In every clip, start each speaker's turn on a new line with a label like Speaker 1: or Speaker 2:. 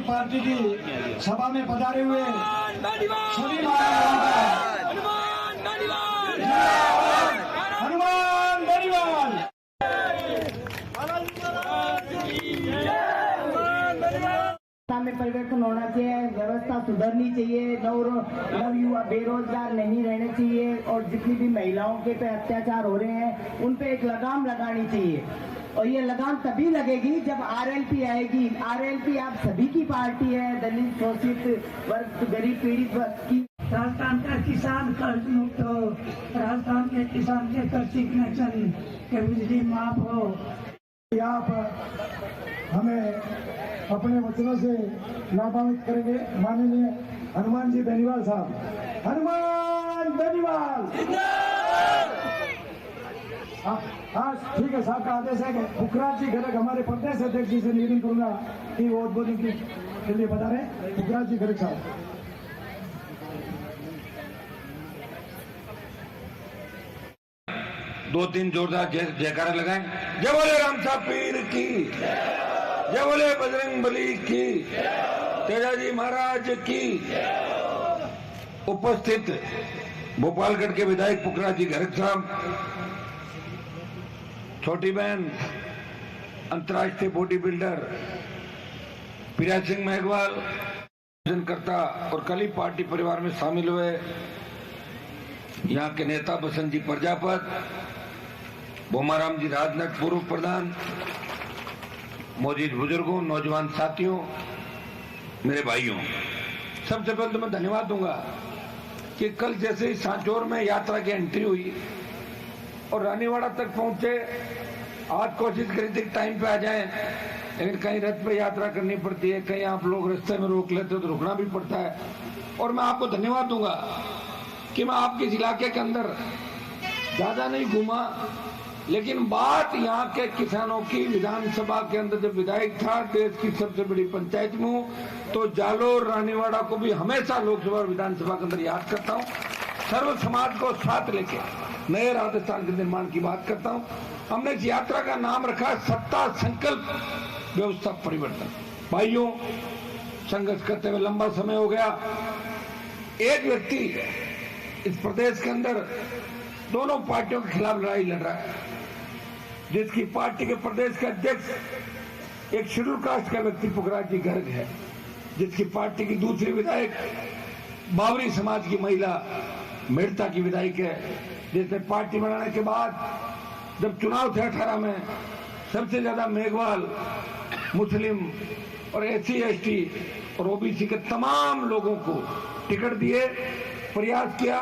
Speaker 1: Party की सभा में पधारे हुए सभी हनुमान बेनीवाल
Speaker 2: में परिवर्तन होना चाहिए, व्यवस्था सुधरनी चाहिए, नव युवा बेरोजगार नहीं रहने चाहिए और जितनी भी महिलाओं के पे अत्याचार हो रहे हैं उन पे एक लगाम लगानी चाहिए। और ये लगाम तभी लगेगी जब आरएलपी आएगी। आरएलपी आप सभी की पार्टी है, दलित शोषित वर्ग, गरीब पीड़ित वर्ग की।
Speaker 3: राजस्थान का किसान कर्ज मुक्त हो, राजस्थान के किसान के कृषि कनेक्शन के बिजली माफ हो।
Speaker 1: आप हमें अपने वचनों से लाभान्वित करेंगे। माननीय हनुमान जी बेनीवाल साहब, हनुमान बेनीवाल। हाँ ठीक है, साहब का आदेश है कि पुखराज जी गर्ग हमारे प्रदेश अध्यक्ष जी से निवेदन करूंगा कि वो उद्बोधन के लिए बता रहे। पुखराज जी गर्ग साहब।
Speaker 4: दो तीन जोरदार जयकारे लगाएं। जय बोले राम साहब पीर की, जय बोले बजरंग बली की, तेजाजी महाराज की। उपस्थित भोपालगढ़ के विधायक पुखराज जी गर्ग साहब, छोटी बहन अंतर्राष्ट्रीय बॉडी बिल्डर प्रिया सिंह मेघवाल, करता और कली पार्टी परिवार में शामिल हुए यहाँ के नेता बसंत जी प्रजापत, बोमाराम जी राजनाथ पूर्व प्रधान, मौजूद बुजुर्गों, नौजवान साथियों, मेरे भाइयों, सबसे पहले तो मैं धन्यवाद दूंगा कि कल जैसे ही सांचौर में यात्रा की एंट्री हुई और रानीवाड़ा तक पहुंचे, आज कोशिश करी थी टाइम पे आ जाएं, लेकिन कहीं रथ पे यात्रा करनी पड़ती है, कहीं आप लोग रास्ते में रोक लेते हो तो रुकना भी पड़ता है। और मैं आपको धन्यवाद दूंगा कि मैं आपके इलाके के अंदर ज्यादा नहीं घूमा, लेकिन बात यहाँ के किसानों की विधानसभा के अंदर जब विधायक था, देश की सबसे बड़ी पंचायत में हूँ, तो जालोर रानीवाड़ा को भी हमेशा लोकसभा और विधानसभा के अंदर याद करता हूँ। सर्व समाज को साथ लेके नए राजस्थान के निर्माण की बात करता हूँ। हमने इस यात्रा का नाम रखा है सत्ता संकल्प व्यवस्था परिवर्तन। भाइयों, संघर्ष करते हुए लंबा समय हो गया। एक व्यक्ति इस प्रदेश के अंदर दोनों पार्टियों के खिलाफ लड़ाई लड़ रहा है, जिसकी पार्टी के प्रदेश के अध्यक्ष एक शेड्यूल कास्ट का व्यक्ति पुखराज जी गर्ग है, जिसकी पार्टी की दूसरी विधायक बावरी समाज की महिला मेड़ता की विधायक है, जिसने पार्टी बनाने के बाद जब चुनाव थे 18 में, सबसे ज्यादा मेघवाल, मुस्लिम और SC ST और OBC के तमाम लोगों को टिकट दिए, प्रयास किया,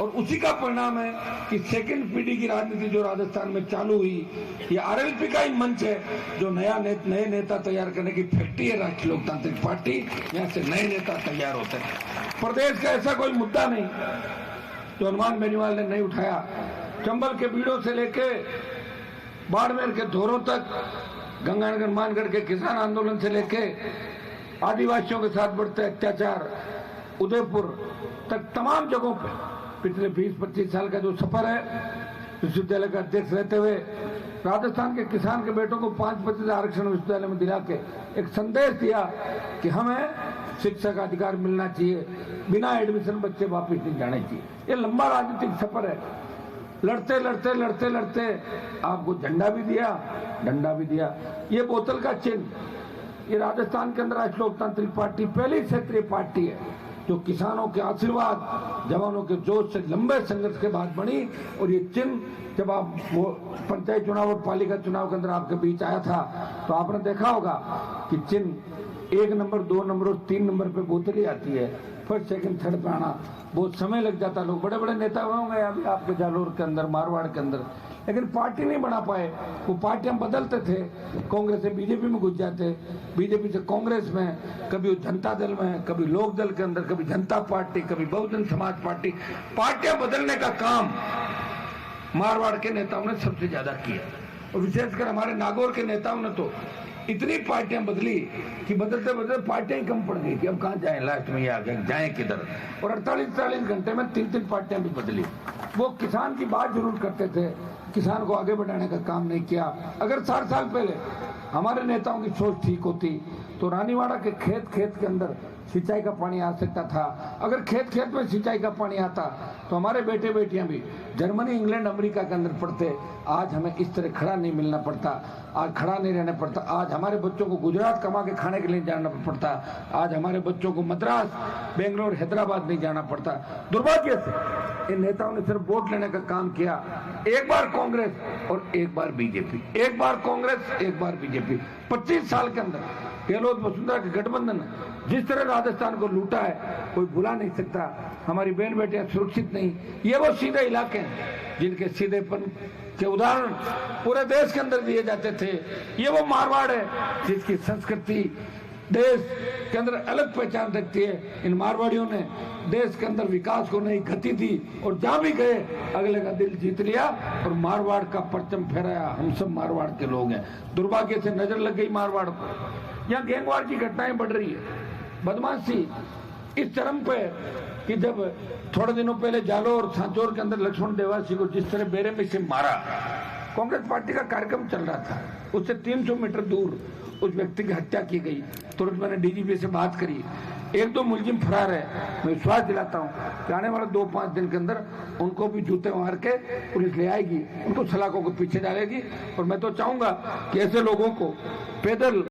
Speaker 4: और उसी का परिणाम है कि सेकंड पीढ़ी की राजनीति जो राजस्थान में चालू हुई, ये RLP का ही मंच है, जो नए नेता तैयार करने की फैक्ट्री है राष्ट्रीय लोकतांत्रिक पार्टी। यहाँ से नए नेता तैयार होते हैं। प्रदेश का ऐसा कोई मुद्दा नहीं जो हनुमान बेनीवाल ने नहीं उठाया। चंबल के बीड़ों से लेके बाड़मेर के धोरों तक, गंगानगर मानगढ़ के किसान आंदोलन से लेके आदिवासियों के साथ बढ़ते अत्याचार, उदयपुर तक तमाम जगहों पे पिछले 20-25 साल का जो सफर है, विश्वविद्यालय का अध्यक्ष रहते हुए राजस्थान के किसान के बेटों को 5% आरक्षण विश्वविद्यालय में दिला के एक संदेश दिया कि हमें शिक्षा का अधिकार मिलना चाहिए, बिना एडमिशन बच्चे वापिस नहीं जाने चाहिए। ये लंबा राजनीतिक सफर है। लड़ते लड़ते लड़ते लड़ते आपको झंडा भी दिया, डंडा भी दिया। ये बोतल का चिन्ह, ये राजस्थान के अंदर राष्ट्रीय लोकतांत्रिक पार्टी पहली क्षेत्रीय पार्टी है जो किसानों के आशीर्वाद, जवानों के जोश से लंबे संघर्ष के बाद बनी। और ये चिन्ह जब आप वो पंचायत चुनाव और पालिका चुनाव के अंदर आपके बीच आया था, तो आपने देखा होगा कि चिन्ह 1 नंबर, 2 नंबर और 3 नंबर पे बोतल ही आती है। फर्स्ट सेकंड थर्ड पे आना बहुत समय लग जाता। लोग बड़े बड़े नेता होंगे अभी आपके जालोर के अंदर, मारवाड़ के अंदर, लेकिन पार्टी नहीं बना पाए। वो पार्टियां बदलते थे, कांग्रेस से बीजेपी में घुस जाते, बीजेपी से कांग्रेस में, कभी जनता दल में, कभी लोक दल के अंदर, कभी जनता पार्टी, कभी बहुजन समाज पार्टी। पार्टियां बदलने का काम मारवाड़ के नेताओं ने सबसे ज्यादा किया, और विशेषकर हमारे नागौर के नेताओं ने तो इतनी पार्टियां बदली कि बदलते बदलते पार्टियां कम पड़ गई कि अब कहां जाएं, लास्ट में आ गए जाएं किधर। और 48-40 घंटे में 3-3 पार्टियां भी बदली। वो किसान की बात जरूर करते थे, किसान को आगे बढ़ाने का काम नहीं किया। अगर 60 साल पहले हमारे नेताओं की सोच ठीक होती तो रानीवाड़ा के खेत खेत के अंदर सिंचाई का पानी आ सकता था। अगर खेत खेत में सिंचाई का पानी आता तो हमारे बेटे बेटियां भी जर्मनी, इंग्लैंड, अमेरिका के अंदर पढ़ते। आज हमें इस तरह खड़ा नहीं मिलना पड़ता, आज खड़ा नहीं रहना पड़ता। आज हमारे बच्चों को गुजरात कमा के खाने के लिए जाना पड़ता, आज हमारे बच्चों को मद्रास, बेंगलोर, हैदराबाद नहीं जाना पड़ता। दुर्भाग्य से इन नेताओं ने सिर्फ वोट लेने का काम किया। एक बार कांग्रेस और एक बार बीजेपी, एक बार कांग्रेस, एक बार बीजेपी। 25 साल के अंदर गहलोत वसुंधरा के गठबंधन जिस तरह राजस्थान को लूटा है कोई भुला नहीं सकता। हमारी बहन बेटियां सुरक्षित नहीं, ये वो सीधे इलाके हैं जिनके सीधेपन के उदाहरण पूरे देश के अंदर दिए जाते थे। ये वो मारवाड़ है जिसकी संस्कृति देश के अंदर अलग पहचान रखती है। इन मारवाड़ियों ने देश के अंदर विकास को नई गति दी और जहां भी गए अगले का दिल जीत लिया और मारवाड़ का परचम फहराया। हम सब मारवाड़ के लोग हैं। दुर्भाग्य से नजर लग गई मारवाड़ को। यहाँ गैंगवार की घटनाएं बढ़ रही है, बदमाशी इस चरम पे कि जब थोड़े दिनों पहले जालोर और सांचौर के अंदर लक्ष्मण देवासी को जिस तरह बेरे में से मारा, कांग्रेस पार्टी का कार्यक्रम चल रहा था, उससे 300 मीटर दूर उस व्यक्ति की हत्या की गई। तुरंत मैंने डीजीपी से बात करी। 1-2 मुलजिम फरार है, मैं विश्वास दिलाता हूं कि आने वाले 2-5 दिन के अंदर उनको भी जूते मार के पुलिस ले आएगी, उनको सलाखों को पीछे डालेगी। और मैं तो चाहूंगा कि ऐसे लोगों को पैदल